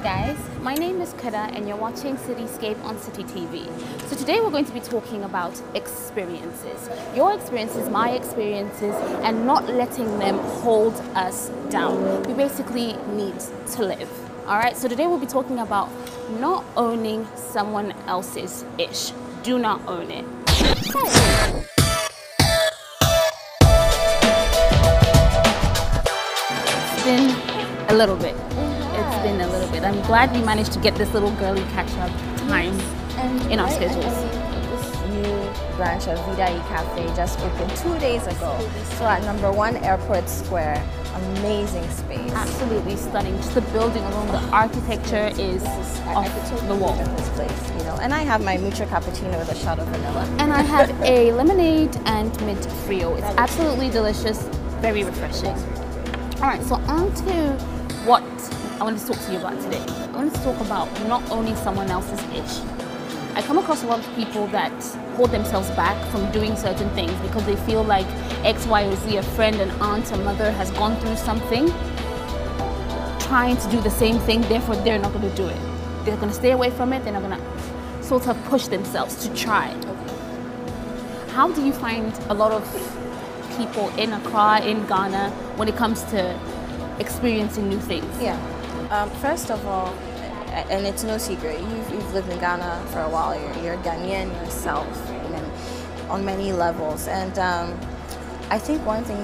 guys, my name is Kuda and you're watching Citi Scape on Citi TV. So today we're going to be talking about experiences. Your experiences, my experiences, and not letting them hold us down. We basically need to live. Alright, so today we'll be talking about not owning someone else's ish. Do not own it. It's been a little bit. It's been a little bit. I'm glad we managed to get this little girly catch-up time in our schedules. This new branch of Vida Cafe just opened 2 days ago. So at number 1 Airport Square, amazing space. Absolutely stunning. Just the building alone, the architecture is off the wall. This place, you know. And I have my mucho cappuccino with a shot of vanilla. And I have a lemonade and mint frio. It's absolutely delicious, very refreshing. All right, so on to what I wanted to talk to you about today. I wanted to talk about not owning someone else's ish. I come across a lot of people that hold themselves back from doing certain things because they feel like X, Y, or Z, a friend, an aunt, a mother has gone through something, trying to do the same thing, therefore they're not going to do it. They're going to stay away from it, they're not going to sort of push themselves to try. How do you find a lot of people in Accra, in Ghana, when it comes to experiencing new things? Yeah. First of all, and it's no secret, you've lived in Ghana for a while, you're Ghanaian yourself, on many levels. And I think one problem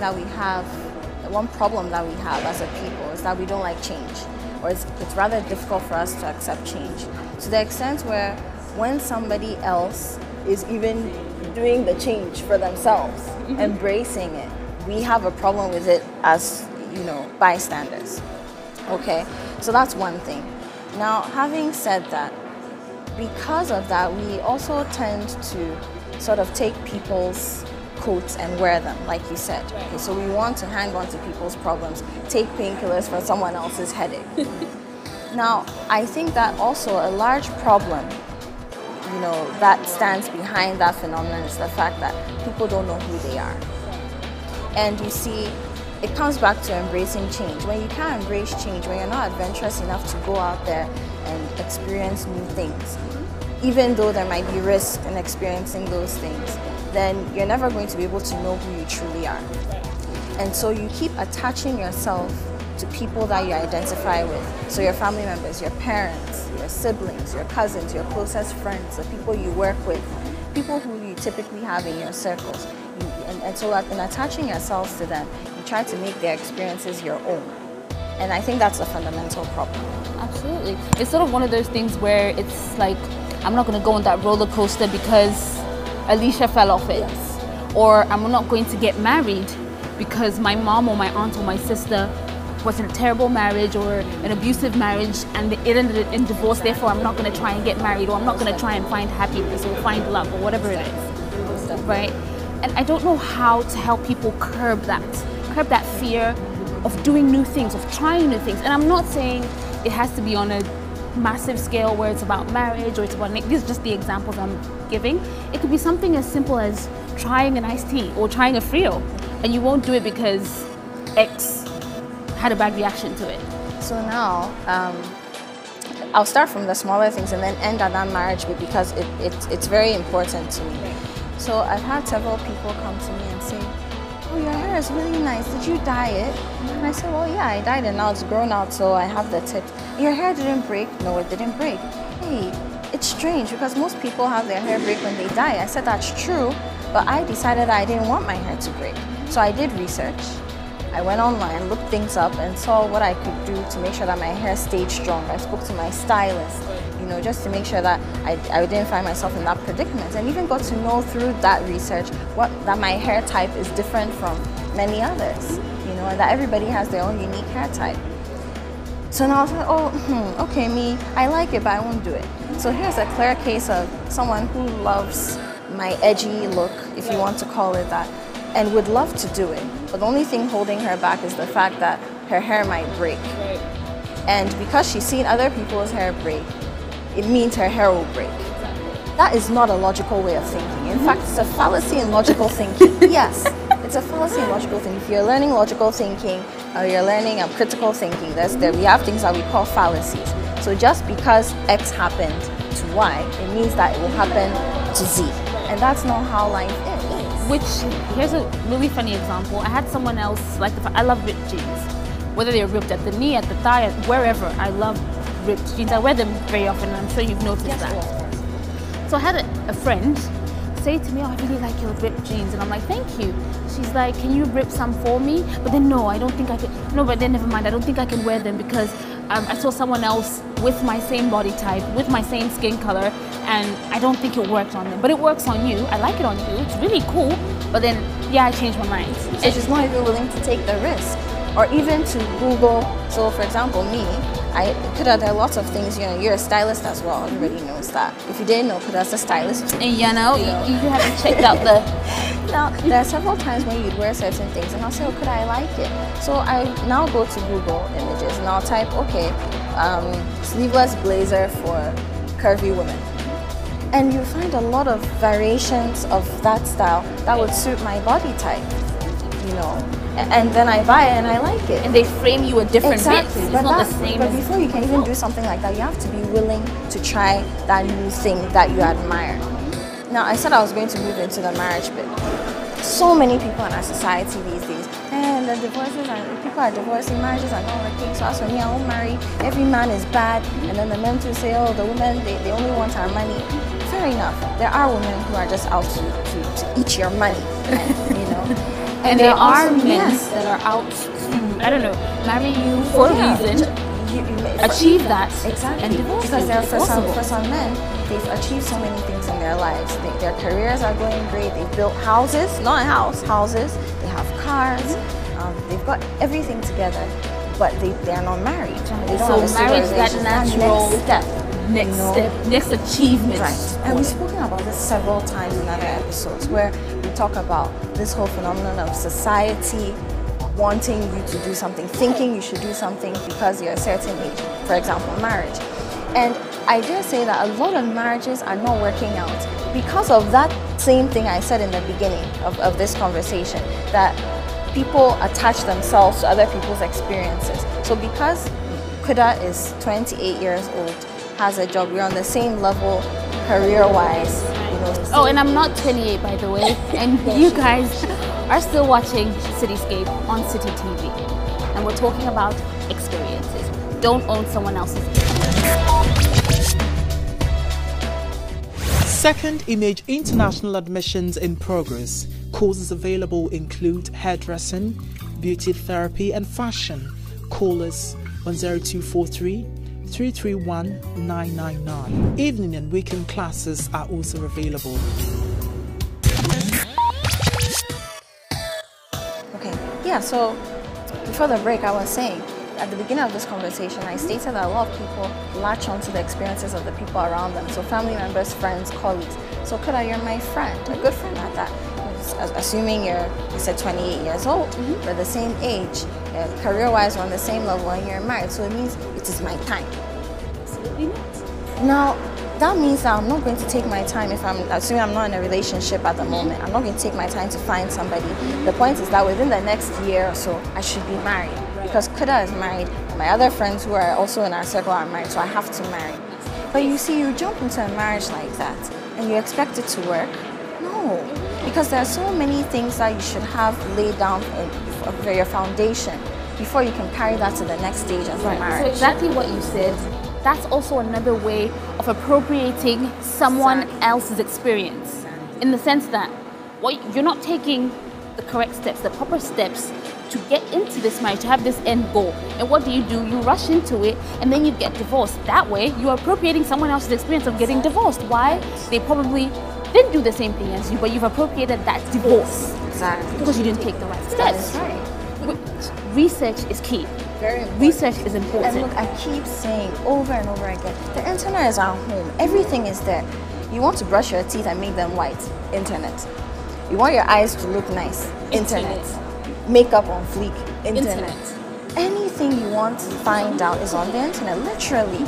that we have as a people is that we don't like change, or it's rather difficult for us to accept change. To the extent where when somebody else is even doing the change for themselves, embracing it, we have a problem with it as, bystanders. Okay, so that's one thing. Now, having said that, because of that, we also tend to sort of take people's coats and wear them, like you said. Okay, so we want to hang on to people's problems, take painkillers for someone else's headache. Now, I think that also a large problem, that stands behind that phenomenon is the fact that people don't know who they are. And you see, it comes back to embracing change. When you can't embrace change, when you're not adventurous enough to go out there and experience new things, even though there might be risk in experiencing those things, then you're never going to be able to know who you truly are. And so you keep attaching yourself to people that you identify with. So your family members, your parents, your siblings, your cousins, your closest friends, the people you work with, people who you typically have in your circles. And so in attaching yourselves to them, you try to make their experiences your own. And I think that's a fundamental problem. Absolutely. It's sort of one of those things where it's like, I'm not going to go on that roller coaster because Alicia fell off it. Yes. Or I'm not going to get married because my mom or my aunt or my sister was in a terrible marriage or an abusive marriage and it ended in divorce, therefore I'm not going to try and get married, or I'm not going to try and find happiness or find love or whatever it is. Right? And I don't know how to help people curb that fear of doing new things, of trying new things. And I'm not saying it has to be on a massive scale where it's about marriage or it's about, these are just the examples I'm giving. It could be something as simple as trying an iced tea or trying a frio, and you won't do it because X had a bad reaction to it. So now, I'll start from the smaller things and then end at that marriage bit because it's very important to me. So I've had several people come to me and say, oh, your hair is really nice, did you dye it? And I said, well, yeah, I dyed it, now it's grown out, so I have the tips. Your hair didn't break? No, it didn't break. Hey, it's strange because most people have their hair break when they dye. I said, that's true, but I decided I didn't want my hair to break. So I did research. I went online, looked things up, and saw what I could do to make sure that my hair stayed strong. I spoke to my stylist, just to make sure that I didn't find myself in that predicament, and even got to know through that research that my hair type is different from many others, and that everybody has their own unique hair type. So now I was like, okay, me, I like it, but I won't do it. So here's a clear case of someone who loves my edgy look, if you want to call it that, and would love to do it. But the only thing holding her back is the fact that her hair might break. And because she's seen other people's hair break, it means her hair will break. That is not a logical way of thinking. In fact, it's a fallacy in logical thinking. Yes, it's a fallacy in logical thinking. If you're learning logical thinking or you're learning critical thinking, we have things that we call fallacies. So just because X happened to Y, it means that it will happen to Z. And that's not how life is. Which, here's a really funny example. I had someone else, like, I love ripped jeans. Whether they're ripped at the knee, at the thigh, wherever, I love ripped jeans. I wear them very often, and I'm sure you've noticed that. So I had a friend say to me, oh, I really like your ripped jeans. And I'm like, thank you. She's like, can you rip some for me? But then no, I don't think I can. No, but then never mind. I don't think I can wear them because I saw someone else with my same body type, with my same skin color, and I don't think it worked on them. But it works on you. I like it on you. It's really cool. But then, yeah, I changed my mind. So she's not even willing to take the risk. Or even to Google. So for example, me, Kuda, there are lots of things, you know, you're a stylist as well, everybody knows that. If you didn't know, Kuda's a stylist. And you haven't checked out the... Now, there are several times when you'd wear certain things and I'll say, oh, Kuda, I like it. So I now go to Google Images and I'll type, okay, sleeveless blazer for curvy women. And you find a lot of variations of that style that would suit my body type, you know. And then I buy it and I like it. And they frame you a different exactly. bit. It's not the same. But before you can even do something like that, you have to be willing to try that new thing that you admire. Now, I said I was going to move into the marriage bit. So many people in our society these days, and the divorces, and people are divorcing, marriages are not working. So as for me, I won't marry. Every man is bad. And then the men too say, oh, the women, they only want our money. Fair enough. There are women who are just out to eat your money, you know. And there are men that are out to, I don't know, marry you for a reason, achieve that, exactly. And divorce because you. For some men, they've achieved so many things in their lives. Their careers are going great. They've built houses, not a house, houses. They have cars. They've got everything together, but they are not married. They don't so marriage, that natural next step, next achievement. Right. And we've spoken about this several times in other episodes where we talk about this whole phenomenon of society wanting you to do something, thinking you should do something because you're a certain age, for example, marriage. And I dare say that a lot of marriages are not working out because of that same thing I said in the beginning of this conversation, that people attach themselves to other people's experiences. So because Kuda is 28 years old, has a job, we're on the same level career-wise. You know. Oh, and I'm not 28, by the way. And you guys are still watching Citi Scape on Citi TV. And we're talking about experiences. Don't own someone else's. Second Image International admissions in progress. Courses available include hairdressing, beauty therapy and fashion. Call us on 0243 331 999. Evening and weekend classes are also available. Okay, yeah, so before the break I was saying, at the beginning of this conversation I stated that a lot of people latch onto the experiences of the people around them. So family members, friends, colleagues. So Kuda, you're my friend, a good friend at that. Assuming you said 28 years old, we're the same age, career-wise we're on the same level and you're married, so it means it is my time. Absolutely not. Now, that means that I'm not going to take my time if I'm assuming I'm not in a relationship at the moment. I'm not going to take my time to find somebody. The point is that within the next year or so, I should be married. Because Kuda is married, my other friends who are also in our circle are married, so I have to marry. But you see, you jump into a marriage like that and you expect it to work. No, because there are so many things that you should have laid down for your foundation before you can carry that to the next stage of the marriage. So exactly what you said, that's also another way of appropriating someone else's experience. In the sense that you're not taking the correct steps, the proper steps to get into this marriage, to have this end goal. And what do? You rush into it and then you get divorced. That way, you're appropriating someone else's experience of getting divorced. Why? They probably didn't do the same thing as you, but you've appropriated that divorce. Exactly. Because you didn't take the right steps. That's right. Research is key. Very important. Research is important. And look, I keep saying over and over again, the internet is our home. Everything is there. You want to brush your teeth and make them white? Internet. You want your eyes to look nice? Internet. Makeup on fleek? Internet. Anything you want to find out is on the internet, literally.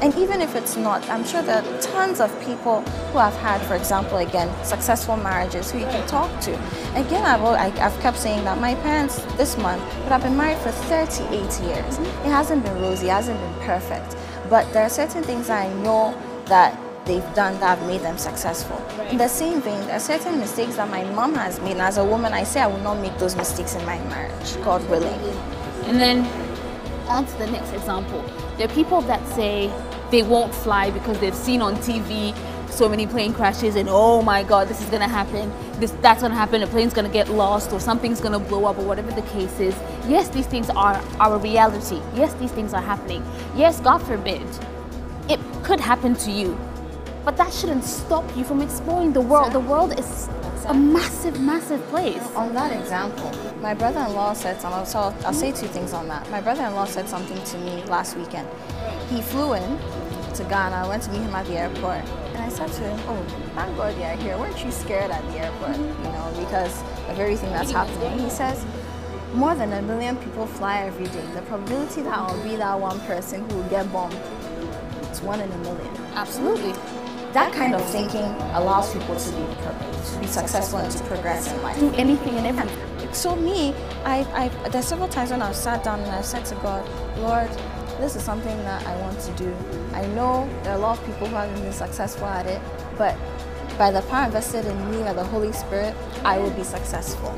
And even if it's not, I'm sure there are tons of people who have had, for example, again, successful marriages who you can talk to. Again, I've kept saying that my parents this month, but I've been married for 38 years. It hasn't been rosy, it hasn't been perfect. But there are certain things I know that they've done that have made them successful. Right. In the same vein, there are certain mistakes that my mom has made. And as a woman, I say I will not make those mistakes in my marriage, God willing. And then on to the next example. There are people that say they won't fly because they've seen on TV so many plane crashes and oh my God, this is gonna happen, that's gonna happen, a plane's gonna get lost or something's gonna blow up or whatever the case is. Yes, these things are our reality. Yes, these things are happening. Yes, God forbid, it could happen to you. But that shouldn't stop you from exploring the world. The world is a massive, massive place. On that example, my brother-in-law said something, so I'll say two things on that. My brother-in-law said something to me last weekend. He flew in to Ghana. I went to meet him at the airport. And I said to him, oh, thank God you're here. Weren't you scared at the airport, you know, because of everything that's happening? He says, more than 1 million people fly every day. The probability that I'll be that one person who will get bombed, it's 1 in a million. Absolutely. That kind of thinking allows people to be successful and to progress in life. Do anything and everything. So me, there's several times when I've sat down and I've said to God, Lord, this is something that I want to do. I know there are a lot of people who haven't been successful at it, but by the power invested in me by the Holy Spirit, I will be successful.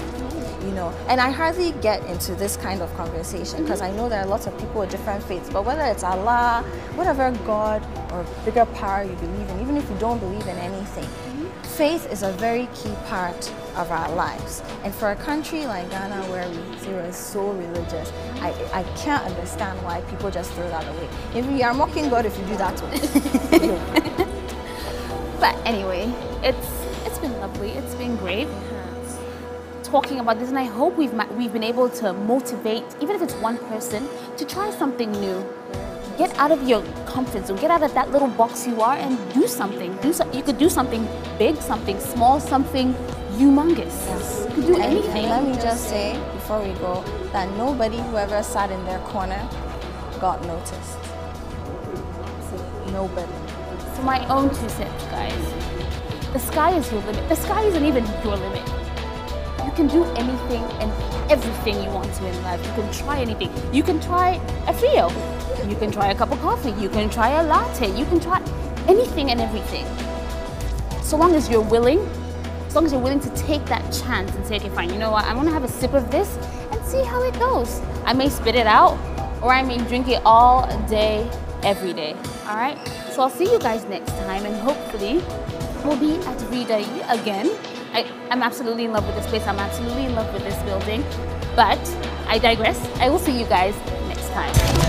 You know, and I hardly get into this kind of conversation because I know there are lots of people with different faiths, but whether it's Allah, whatever God or bigger power you believe in, even if you don't believe in anything, faith is a very key part of our lives. And for a country like Ghana where we say we're so religious, I can't understand why people just throw that away. If you are mocking God if you do that to us. But anyway, it's been lovely. It's been great talking about this, and I hope we've been able to motivate, even if it's one person, to try something new. Get out of your comfort zone. Get out of that little box you are and do something. You could do something big, something small, something humongous. Yes. You could do anything. And let me just say before we go that nobody who ever sat in their corner got noticed. Nobody. For my own 2 cents, guys. The sky is your limit. The sky isn't even your limit. You can do anything and everything you want to in life. You can try anything. You can try a Frio. You can try a cup of coffee. You can try a latte. You can try anything and everything. So long as you're willing, as long as you're willing to take that chance and say, okay, fine, you know what? I'm gonna have a sip of this and see how it goes. I may spit it out or I may drink it all day, every day. All right? So I'll see you guys next time and hopefully we'll be at Vida again. I'm absolutely in love with this place. I'm absolutely in love with this building. But I digress. I will see you guys next time.